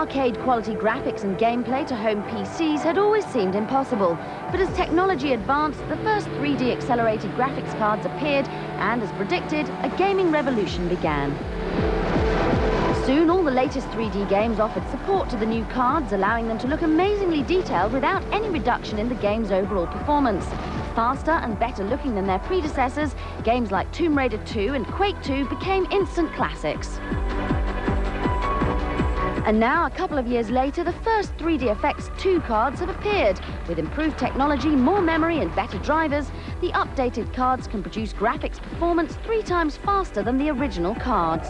arcade-quality graphics and gameplay to home PCs had always seemed impossible. But as technology advanced, the first 3D accelerated graphics cards appeared, and as predicted, a gaming revolution began. Soon, all the latest 3D games offered support to the new cards, allowing them to look amazingly detailed without any reduction in the game's overall performance. Faster and better looking than their predecessors, games like Tomb Raider 2 and Quake 2 became instant classics. And now, a couple of years later, the first 3D Effects 2 cards have appeared. With improved technology, more memory and better drivers, the updated cards can produce graphics performance 3 times faster than the original cards.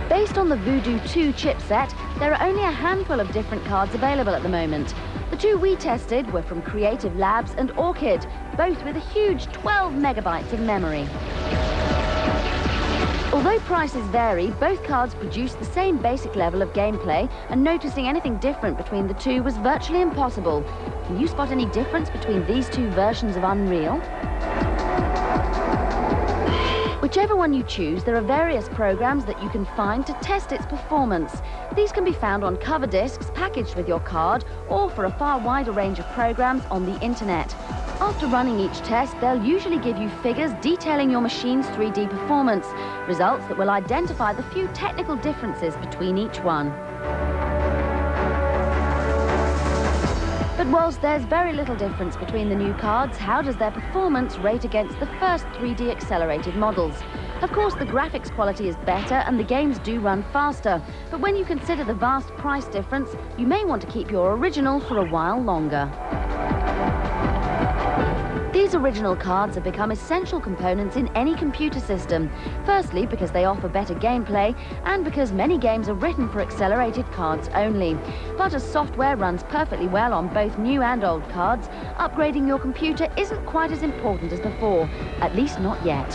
Based on the Voodoo 2 chipset, there are only a handful of different cards available at the moment. The 2 we tested were from Creative Labs and Orchid, both with a huge 12 megabytes of memory. Although prices vary, both cards produce the same basic level of gameplay, and noticing anything different between the two was virtually impossible. Can you spot any difference between these 2 versions of Unreal? Whichever one you choose, there are various programs that you can find to test its performance. These can be found on cover discs packaged with your card, or for a far wider range of programs on the internet. After running each test, they'll usually give you figures detailing your machine's 3D performance, results that will identify the few technical differences between each one. But whilst there's very little difference between the new cards, how does their performance rate against the first 3D accelerated models? Of course, the graphics quality is better and the games do run faster, but when you consider the vast price difference, you may want to keep your original for a while longer. These original cards have become essential components in any computer system. Firstly, because they offer better gameplay, and because many games are written for accelerated cards only. But as software runs perfectly well on both new and old cards, upgrading your computer isn't quite as important as before, at least not yet.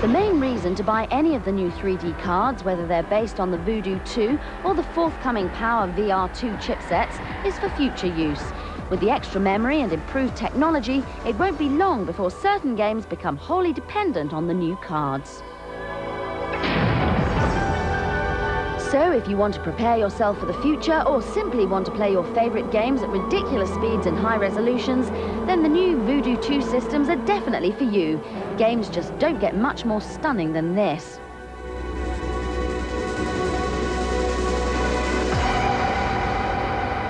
The main reason to buy any of the new 3D cards, whether they're based on the Voodoo 2 or the forthcoming Power VR2 chipsets, is for future use. With the extra memory and improved technology, it won't be long before certain games become wholly dependent on the new cards. So if you want to prepare yourself for the future, or simply want to play your favorite games at ridiculous speeds and high resolutions, then the new Voodoo 2 systems are definitely for you. Games just don't get much more stunning than this.